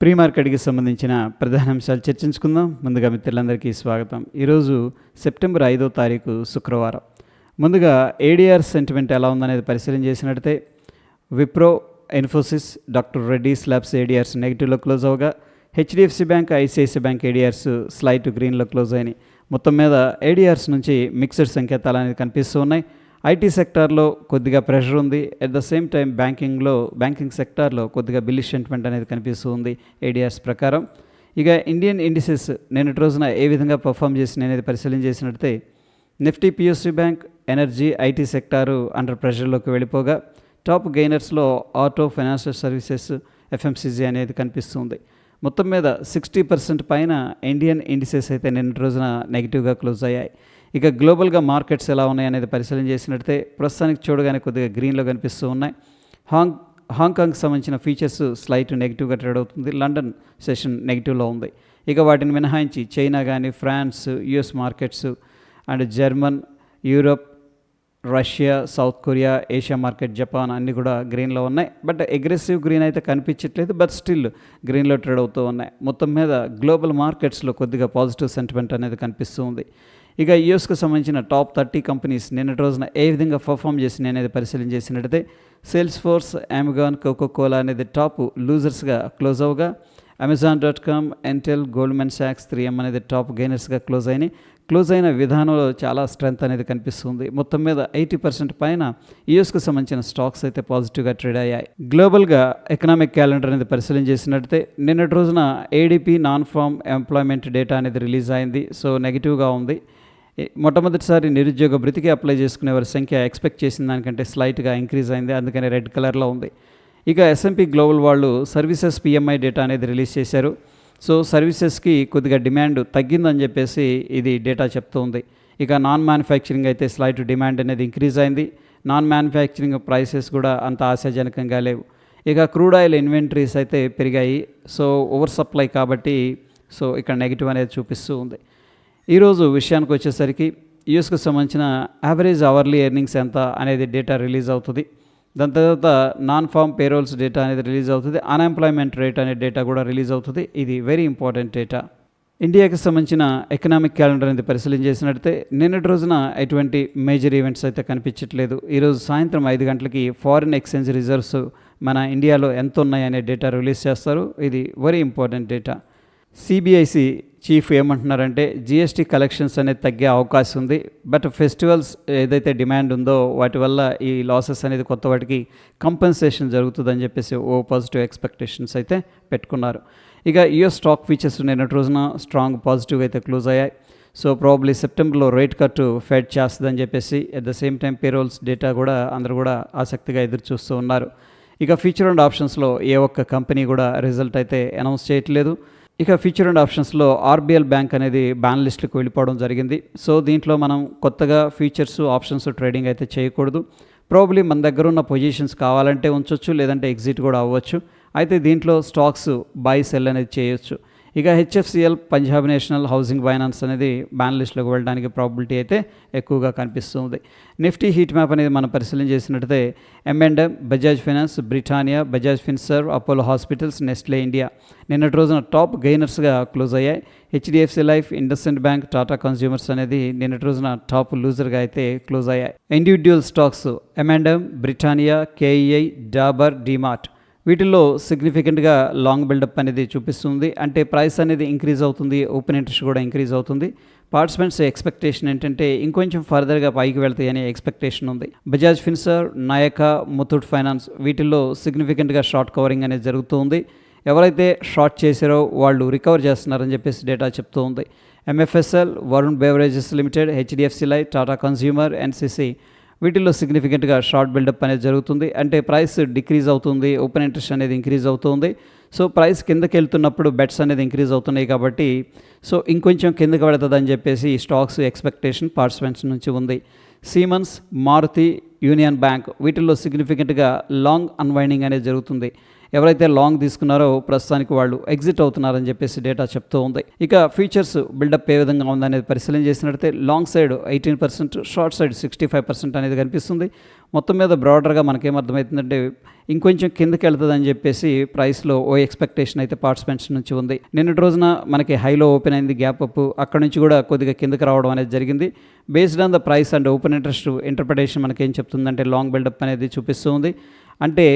Pre మార్కెట్‌కి సంబంధించిన ప్రధాన అంశాలు చర్చించుకుందాం. ముందుగా మిత్రులందరికీ స్వాగతం. ఈరోజు సెప్టెంబర్ 5వ తారీఖు శుక్రవారం. ముందుగా ఏడీఆర్ సెంటిమెంట్ ఎలా ఉందనేది పరిశీలన చేసినట్లయితే Wipro, Infosys, doctor Reddy's labs ADRs నెగిటివ్‌లో క్లోజ్ అవ్వగా HDFC bank, ICICI bank ADRs slight గ్రీన్‌లో క్లోజ్ అయినాయి. మొత్తం మీద ఏడీఆర్స్ నుంచి మిక్స్డ్ సంకేతాలు అనేది కనిపిస్తూ ఉన్నాయి. ఐటీ సెక్టార్లో కొద్దిగా ప్రెషర్ ఉంది. At the same time banking సెక్టార్లో కొద్దిగా బిల్లిష్ సెంటిమెంట్ అనేది కనిపిస్తూ ఉంది ఏడీఆర్స్ ప్రకారం. ఇక ఇండియన్ ఇండిసెస్ నిన్నటి రోజున ఏ విధంగా పర్ఫామ్ చేసినాయి అనేది పరిశీలన చేసినట్లయితే Nifty, PSU bank, energy, IT sector under ప్రెషర్లోకి వెళ్ళిపోగా టాప్ గెయినర్స్లో ఆటో, ఫైనాన్షియల్ సర్వీసెస్, ఎఫ్ఎంసీజీ అనేది కనిపిస్తుంది. మొత్తం మీద 60% పైన ఇండియన్ ఇండిసెస్ అయితే నిన్నటి రోజున నెగిటివ్గా క్లోజ్ అయ్యాయి. ఇక గ్లోబల్గా మార్కెట్స్ ఎలా ఉన్నాయి అనేది పరిశీలన చేసినట్లయితే ప్రస్తుతానికి చూడగానే కొద్దిగా గ్రీన్లో కనిపిస్తూ ఉన్నాయి. హాంకాంగ్కి సంబంధించిన ఫీచర్స్ స్లైట్ నెగిటివ్గా ట్రేడ్ అవుతుంది. లండన్ సెషన్ నెగిటివ్లో ఉంది. ఇక వాటిని మినహాయించి చైనా కానీ, France, US markets and German, Europe, Russia, South Korea, Asia market, Japan అన్నీ కూడా గ్రీన్లో ఉన్నాయి. బట్ అగ్రెసివ్ గ్రీన్ అయితే కనిపించట్లేదు. బట్ స్టిల్ గ్రీన్లో ట్రేడ్ అవుతూ ఉన్నాయి. మొత్తం మీద గ్లోబల్ మార్కెట్స్లో కొద్దిగా పాజిటివ్ సెంటిమెంట్ అనేది కనిపిస్తూ ఉంది. ఇక యూఎస్కి సంబంధించిన టాప్ 30 కంపెనీస్ నిన్నటి రోజున ఏ విధంగా పర్ఫామ్ చేసినాయి అనేది పరిశీలన చేసినట్టయితే సేల్స్ ఫోర్స్, అమెజాన్, కోకోకోలా అనేది టాప్ లూజర్స్గా క్లోజ్ అవగా Amazon.com, ఇంటెల్, గోల్డ్మెన్ సాక్స్, 3M అనేది టాప్ గెయినర్స్గా క్లోజ్ అయిన విధానంలో చాలా స్ట్రెంత్ అనేది కనిపిస్తుంది. మొత్తం మీద 80% పైన యూఎస్కు సంబంధించిన స్టాక్స్ అయితే పాజిటివ్గా ట్రేడ్ అయ్యాయి. గ్లోబల్గా ఎకనామిక్ క్యాలెండర్ అనేది పరిశీలన చేసినట్టయితే నిన్నటి రోజున ADP non farm employment data అనేది రిలీజ్ అయింది. సో నెగిటివ్గా ఉంది. మొట్టమొదటిసారి నిరుద్యోగ భృతికి అప్లై చేసుకునే వారి సంఖ్య ఎక్స్పెక్ట్ చేసిన దానికంటే స్లైట్గా ఇంక్రీజ్ అయింది. అందుకని రెడ్ కలర్లో ఉంది. ఇక S&P గ్లోబల్ వాళ్ళు సర్వీసెస్ PMI డేటా అనేది రిలీజ్ చేశారు. సో సర్వీసెస్కి కొద్దిగా డిమాండ్ తగ్గిందని చెప్పేసి ఇది డేటా చెప్తుంది. ఇక నాన్ మ్యానుఫ్యాక్చరింగ్ అయితే స్లైట్ డిమాండ్ అనేది ఇంక్రీజ్ అయింది. నాన్ మ్యానుఫ్యాక్చరింగ్ ప్రైసెస్ కూడా అంత ఆశాజనకంగా లేవు. ఇక క్రూడ్ ఆయిల్ ఇన్వెంటరీస్ అయితే పెరిగాయి. సో ఓవర్ సప్లై కాబట్టి సో ఇక్కడ నెగిటివ్ అనేది చూపిస్తూ ఉంది. ఈరోజు విషయానికి వచ్చేసరికి యూఎస్కు సంబంధించిన యావరేజ్ అవర్లీ ఎర్నింగ్స్ ఎంత అనేది డేటా రిలీజ్ అవుతుంది. దాని తర్వాత నాన్ ఫామ్ పేరోల్స్ డేటా అనేది రిలీజ్ అవుతుంది. అన్ఎంప్లాయ్మెంట్ రేట్ అనే డేటా కూడా రిలీజ్ అవుతుంది. ఇది వెరీ ఇంపార్టెంట్ డేటా. ఇండియాకి సంబంధించిన ఎకనామిక్ క్యాలెండర్ అనేది పరిశీలన చేసినట్లయితే నిన్నటి రోజున ఎటువంటి మేజర్ ఈవెంట్స్ అయితే కనిపించట్లేదు. ఈరోజు సాయంత్రం 5 గంటలకి ఫారిన్ ఎక్స్చేంజ్ రిజర్వ్స్ మన ఇండియాలో ఎంత ఉన్నాయనే డేటా రిలీజ్ చేస్తారు. ఇది very important data. CBIC chief ఏమంటున్నారంటే జిఎస్టీ కలెక్షన్స్ అనేది తగ్గే అవకాశం ఉంది. బట్ ఫెస్టివల్స్ ఏదైతే డిమాండ్ ఉందో వాటి వల్ల ఈ లాసెస్ అనేది కొత్త వాటికి కంపెన్సేషన్ జరుగుతుందని చెప్పేసి పాజిటివ్ ఎక్స్పెక్టేషన్స్ అయితే పెట్టుకున్నారు. ఇక యూఎస్ స్టాక్ ఫీచర్స్ నిన్నటి రోజున స్ట్రాంగ్ పాజిటివ్ అయితే క్లోజ్ అయ్యాయి. సో ప్రాబ్లీ సెప్టెంబర్లో రేట్ కట్ ఫెడ్ చేస్తుందని చెప్పేసి at the same time payrolls data కూడా అందరూ కూడా ఆసక్తిగా ఎదురు చూస్తూ ఉన్నారు. ఇక ఫ్యూచర్ అండ్ ఆప్షన్స్లో ఏ ఒక్క కంపెనీ కూడా రిజల్ట్ అయితే అనౌన్స్ చేయట్లేదు. ఇక ఫ్యూచర్ అండ్ ఆప్షన్స్లో ఆర్బిఎల్ బ్యాంక్ అనేది బ్యాన్ లిస్టులకు వెళ్ళిపోవడం జరిగింది. సో దీంట్లో మనం కొత్తగా ఫ్యూచర్స్, ఆప్షన్స్ ట్రేడింగ్ అయితే చేయకూడదు. ప్రాబ్లీ మన దగ్గర ఉన్న పొజిషన్స్ కావాలంటే ఉంచవచ్చు, లేదంటే ఎగ్జిట్ కూడా అవ్వచ్చు. అయితే దీంట్లో స్టాక్స్ బై సెల్ అనేది చేయొచ్చు. ఇక HFCL, Punjab national, housing finance అనేది బ్యాన్ లిస్టులోకి వెళ్ళడానికి ప్రాబిలిటీ అయితే ఎక్కువగా కనిపిస్తుంది. నిఫ్టీ హీట్ మ్యాప్ అనేది మనం పరిశీలన చేసినట్టయితే M&M, Bajaj finance, Britannia, Bajaj Finserv, Apollo hospitals, Nestlé India నిన్నటి రోజున టాప్ గెయినర్స్గా క్లోజ్ అయ్యాయి. HDFC life, IndusInd bank, Tata consumers అనేది నిన్నటి రోజున టాప్ లూజర్గా అయితే క్లోజ్ అయ్యాయి. Individual stocks M&M, Britannia, KEI, Dabur, DMart వీటిల్లో సిగ్నిఫికెంట్గా లాంగ్ బిల్డప్ అనేది చూపిస్తుంది. అంటే ప్రైస్ అనేది ఇంక్రీజ్ అవుతుంది, ఓపెన్ ఇంట్రెస్ట్ కూడా ఇంక్రీజ్ అవుతుంది. పార్టిసిపెంట్స్ ఎక్స్పెక్టేషన్ ఏంటంటే ఇంకొంచెం ఫర్దర్గా పైకి వెళ్తాయి అనే ఎక్స్పెక్టేషన్ ఉంది. బజాజ్ ఫిన్సర్వ్, నాయకా, ముతూట్ ఫైనాన్స్ వీటిల్లో సిగ్నిఫికెంట్గా షార్ట్ కవరింగ్ అనేది జరుగుతుంది. ఎవరైతే షార్ట్ చేశారో వాళ్ళు రికవర్ చేస్తున్నారని చెప్పేసి డేటా చెప్తూ ఉంది. MFSL, Varun beverages limited, HDFC life, Tata consumer, NCC వీటిల్లో సిగ్నిఫికెంట్గా షార్ట్ బిల్డప్ అనేది జరుగుతుంది. అంటే ప్రైస్ డిక్రీజ్ అవుతుంది, ఓపెన్ ఇంట్రెస్ట్ అనేది ఇంక్రీజ్ అవుతుంది. సో ప్రైస్ కిందకి వెళ్తున్నప్పుడు బెట్స్ అనేది ఇంక్రీజ్ అవుతున్నాయి కాబట్టి సో ఇంకొంచెం కిందకి వెళుతుందని చెప్పేసి ఈ స్టాక్స్ ఎక్స్పెక్టేషన్ పార్టిసిపెంట్స్ నుంచి ఉంది. సీమన్స్, మారుతి, యూనియన్ బ్యాంక్ వీటిల్లో సిగ్నిఫికెంట్గా లాంగ్ అన్వైండింగ్ అనేది జరుగుతుంది. ఎవరైతే లాంగ్ తీసుకున్నారో ప్రస్తుతానికి వాళ్ళు ఎగ్జిట్ అవుతున్నారని చెప్పేసి డేటా చెప్తూ ఉంది. ఇక ఫ్యూచర్స్ బిల్డప్ ఏ విధంగా ఉందనేది పరిశీలన చేసినట్లయితే లాంగ్ సైడ్ 18%, షార్ట్ సైడ్ 65% అనేది కనిపిస్తుంది. మొత్తం మీద బ్రాడర్గా మనకేమర్థమవుతుందంటే ఇంకొంచెం కిందకి వెళ్తుందని చెప్పేసి ప్రైస్లో ఓ ఎక్స్పెక్టేషన్ అయితే పార్టిసిపెంట్స్ నుంచి ఉంది. నిన్నటి రోజున మనకి హైలో ఓపెన్ అయింది, గ్యాప్ అప్, అక్కడ నుంచి కూడా కొద్దిగా కిందకి రావడం అనేది జరిగింది. Based on the price and open interest interpretation మనకేం చెప్తుందంటే లాంగ్ బిల్డప్ అనేది చూపిస్తూ ఉంది. అంటే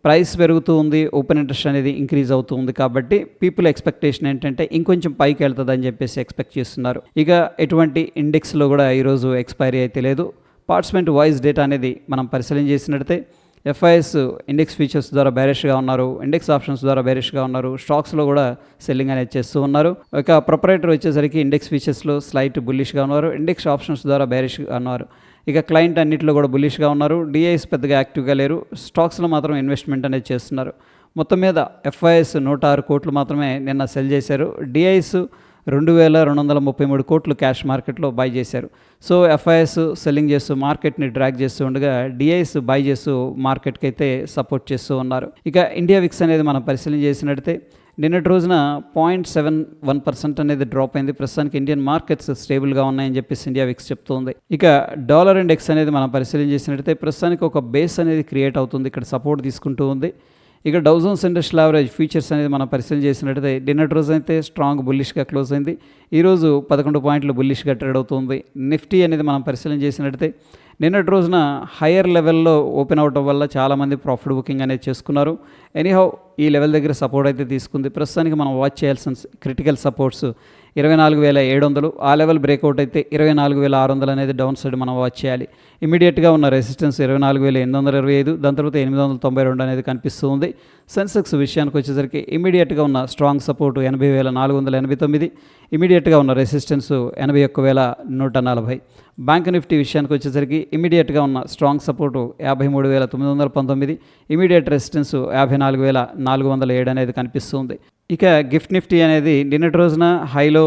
ప్రైస్ పెరుగుతూ ఉంది, ఓపెన్ ఇంట్రెస్ట్ అనేది ఇంక్రీజ్ అవుతూ ఉంది. కాబట్టి పీపుల్ ఎక్స్పెక్టేషన్ ఏంటంటే ఇంకొంచెం పైకి వెళ్తుందని చెప్పేసి ఎక్స్పెక్ట్ చేస్తున్నారు. ఇక ఎటువంటి ఇండెక్స్లో కూడా ఈరోజు ఎక్స్పైరీ అయితే లేదు. పార్టిసిపెంట్ వాయిస్ డేటా అనేది మనం పరిశీలన చేసినట్లయితే ఎఫ్ఐఎస్ ఇండెక్స్ ఫీచర్స్ ద్వారా బేరిష్గా ఉన్నారు, ఇండెక్స్ ఆప్షన్స్ ద్వారా బేరిష్గా ఉన్నారు, స్టాక్స్లో కూడా సెల్లింగ్ అనేది చేస్తూ ఉన్నారు. ఇక ప్రొపరేటర్ వచ్చేసరికి ఇండెక్స్ ఫీచర్స్లో స్లైట్ బుల్లిష్గా ఉన్నారు, ఇండెక్స్ ఆప్షన్స్ ద్వారా బేరిష్గా ఉన్నారు. ఇక క్లయింట్ అన్నింటిలో కూడా బుల్లిష్గా ఉన్నారు. డిఐస్ పెద్దగా యాక్టివ్గా లేరు, స్టాక్స్లో మాత్రం ఇన్వెస్ట్మెంట్ అనేది చేస్తున్నారు. మొత్తం మీద ఎఫ్ఐఎస్ 106 కోట్లు మాత్రమే నిన్న సెల్ చేశారు. డిఐస్ 2233 కోట్లు క్యాష్ మార్కెట్లో బై చేశారు. సో ఎఫ్ఐఎస్ సెల్లింగ్ చేస్తూ మార్కెట్ని డ్రాగ్ చేస్తూ ఉండగా డిఐస్ బై చేస్తూ మార్కెట్కి అయితే సపోర్ట్ చేస్తూ ఉన్నారు. ఇక ఇండియా విక్స్ అనేది మనం పరిశీలన చేసినట్టయితే నిన్నటి రోజున 0.71% అనేది డ్రాప్ అయింది. ప్రస్తుతానికి ఇండియన్ మార్కెట్స్ స్టేబుల్గా ఉన్నాయని చెప్పేసి ఇండియా విక్స్ చెప్తుంది. ఇక డాలర్ ఇండెక్స్ అనేది మనం పరిశీలన చేసినట్టయితే ప్రస్తుతానికి ఒక బేస్ అనేది క్రియేట్ అవుతుంది, ఇక్కడ సపోర్ట్ తీసుకుంటూ ఉంది. ఇక Dow Jones industrial average futures అనేది మనం పరిశీలన చేసినట్టయితే నిన్నటి రోజు అయితే స్ట్రాంగ్ బుల్లిష్గా క్లోజ్ అయింది. ఈరోజు 11 పాయింట్లు బుల్లిష్గా ట్రేడ్ అవుతుంది. నిఫ్టీ అనేది మనం పరిశీలన చేసినట్టయితే నిన్నటి రోజున హయ్యర్ లెవెల్లో ఓపెన్ అవడం వల్ల చాలామంది ప్రాఫిట్ బుకింగ్ అనేది చేసుకున్నారు. ఎనీహౌ ఈ లెవెల్ దగ్గర సపోర్ట్ అయితే తీసుకుంది. ప్రస్తుతానికి మనం వాచ్ చేయాల్సిన క్రిటికల్ సపోర్ట్స్ 24,700, ఆ లెవెల్ బ్రేక్అవుట్ అయితే 24,600 అనేది డౌన్ సైడ్ మనం వాచ్ చేయాలి. ఇమీడియట్గా ఉన్న రెసిస్టెన్స్ 24,825, దాని తర్వాత 892 అనేది కనిపిస్తూ ఉంది. సెన్సెక్స్ విషయానికి వచ్చేసరికి ఇమీడియట్గా ఉన్న స్ట్రాంగ్ సపోర్టు 80,489, ఇమీడియట్గా ఉన్న రెసిస్టెన్స్ 81,140. బ్యాంక్ నిఫ్టీ విషయానికి వచ్చేసరికి ఇమీడియట్గా ఉన్న స్ట్రాంగ్ సపోర్టు 53,919, ఇమీడియట్ రెసిస్టెన్స్ 54,407 అనేది కనిపిస్తుంది. ఇక గిఫ్ట్ నిఫ్టీ అనేది నిన్నటి రోజున హైలో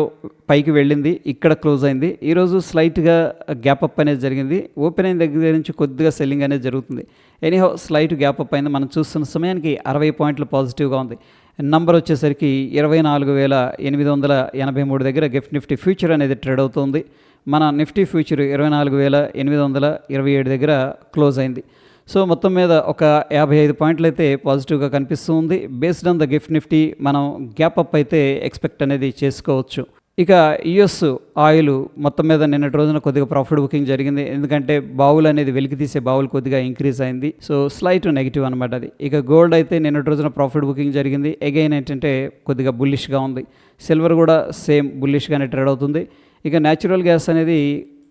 పైకి వెళ్ళింది, ఇక్కడ క్లోజ్ అయింది. ఈరోజు స్లైట్గా గ్యాప్ అప్ అనేది జరిగింది. ఓపెన్ అయిన దగ్గర నుంచి కొద్దిగా సెల్లింగ్ అనేది జరుగుతుంది. ఎనీహౌ స్లైట్ గ్యాప్ అప్ అయింది. మనం చూస్తున్న సమయానికి 60 పాయింట్లు పాజిటివ్గా ఉంది. నంబర్ వచ్చేసరికి 24,883 దగ్గర గిఫ్ట్ నిఫ్టీ ఫ్యూచర్ అనేది ట్రేడ్ అవుతుంది. మన నిఫ్టీ ఫ్యూచర్ 24,827 దగ్గర క్లోజ్ అయింది. సో మొత్తం మీద ఒక 55 పాయింట్లు అయితే పాజిటివ్గా కనిపిస్తుంది. Based on the gift Nifty మనం గ్యాప్ అప్ అయితే ఎక్స్పెక్ట్ అనేది చేసుకోవచ్చు. ఇక యుఎస్ ఆయిల్ మొత్తం మీద నిన్నటి రోజున కొద్దిగా ప్రాఫిట్ బుకింగ్ జరిగింది. ఎందుకంటే బావులు అనేది వెలికి తీసే బావులు కొద్దిగా ఇంక్రీజ్ అయింది. సో స్లైట్ నెగిటివ్ అనమాట అది. ఇక గోల్డ్ అయితే నిన్నటి రోజున ప్రాఫిట్ బుకింగ్ జరిగింది. అగైన్ ఏంటంటే కొద్దిగా బుల్లిష్గా ఉంది. సిల్వర్ కూడా సేమ్ బుల్లిష్గానే ట్రేడ్ అవుతుంది. ఇక న్యాచురల్ గ్యాస్ అనేది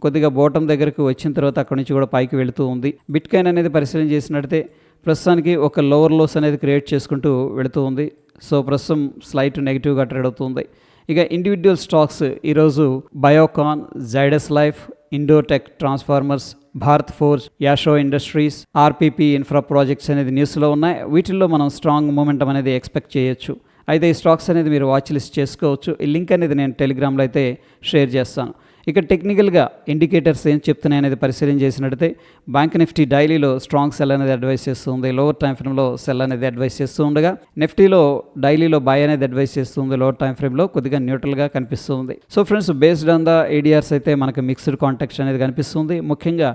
కొద్దిగా బాటమ్ దగ్గరకు వచ్చిన తర్వాత అక్కడ నుంచి కూడా పైకి వెళుతూ ఉంది. బిట్కాయిన్ అనేది పరిశీలన చేసినట్టయితే ప్రస్తుతానికి ఒక లోవర్ లోస్ అనేది క్రియేట్ చేసుకుంటూ వెళుతూ ఉంది. సో ప్రస్తుతం స్లైట్ నెగిటివ్గా ట్రేడ్ అవుతుంది. ఇక ఇండివిజువల్ స్టాక్స్ ఈరోజు Biocon, Zydus life, Indotech transformers, Bharat forge, Yasho industries, RPP infra projects అనేది న్యూస్లో ఉన్నాయి. వీటిల్లో మనం స్ట్రాంగ్ మూమెంటం అనేది ఎక్స్పెక్ట్ చేయొచ్చు. అయితే ఈ స్టాక్స్ అనేది మీరు వాచ్ లిస్ట్ చేసుకోవచ్చు. ఈ లింక్ అనేది నేను టెలిగ్రామ్లో అయితే షేర్ చేస్తాను. ఇక టెక్నికల్గా ఇండికేటర్స్ ఏం చెప్తున్నాయి అనేది పరిశీలన చేసినట్టయితే బ్యాంక్ నిఫ్టీ డైలీలో స్ట్రాంగ్ సెల్ అనేది అడ్వైస్ చేస్తుంది, లోవర్ టైం ఫ్రేమ్లో సెల్ అనేది అడ్వైస్ చేస్తూ ఉండగా నిఫ్టీలో డైలీలో బై అనేది అడ్వైస్ చేస్తుంది, లోవర్ టైం ఫ్రేమ్లో కొద్దిగా న్యూట్రల్గా కనిపిస్తుంది. So friends, based on the ADRs అయితే మనకు మిక్స్డ్ కాంటాక్ట్స్ అనేది కనిపిస్తుంది. ముఖ్యంగా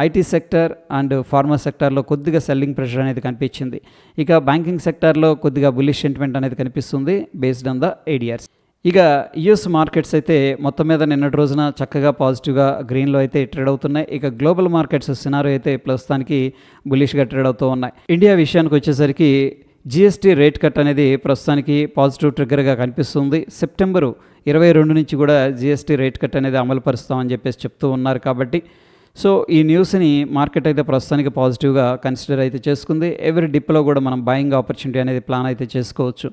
ఐటీ సెక్టర్ అండ్ ఫార్మా సెక్టార్లో కొద్దిగా సెల్లింగ్ ప్రెషర్ అనేది కనిపించింది. ఇక బ్యాంకింగ్ సెక్టార్లో కొద్దిగా బుల్లిష్ సెంటిమెంట్ అనేది కనిపిస్తుంది బేస్డ్ ఆన్ ద ఏడిఆర్స్. ఇక యుఎస్ మార్కెట్స్ అయితే మొత్తం మీద నిన్నటి రోజున చక్కగా పాజిటివ్గా గ్రీన్లో అయితే ట్రేడ్ అవుతున్నాయి. ఇక గ్లోబల్ మార్కెట్స్ సినారో అయితే ప్రస్తుతానికి బులిష్గా ట్రేడ్ అవుతూ ఉన్నాయి. ఇండియా విషయానికి వచ్చేసరికి జిఎస్టీ రేట్ కట్ అనేది ప్రస్తుతానికి పాజిటివ్ ట్రిగ్గర్గా కనిపిస్తుంది. సెప్టెంబరు 22 నుంచి కూడా జిఎస్టీ రేట్ కట్ అనేది అమలు పరుస్తామని చెప్పేసి చెప్తూ ఉన్నారు. కాబట్టి సో ఈ న్యూస్ని మార్కెట్ అయితే ప్రస్తుతానికి పాజిటివ్గా కన్సిడర్ అయితే చేసుకుంది. ఎవరి డిప్లో కూడా మనం బయింగ్ ఆపర్చునిటీ అనేది ప్లాన్ అయితే చేసుకోవచ్చు.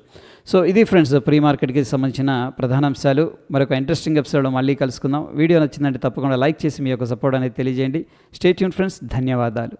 సో ఇది ఫ్రెండ్స్, ప్రీ మార్కెట్కి సంబంధించిన ప్రధాన అంశాలు. మరొక ఇంట్రెస్టింగ్ ఎపిసోడ్ మళ్ళీ కలుసుకుందాం. వీడియో నచ్చిందంటే తప్పకుండా లైక్ చేసి మీ యొక్క సపోర్ట్ అనేది తెలియజేయండి. స్టే ట్యూన్ ఫ్రెండ్స్, ధన్యవాదాలు.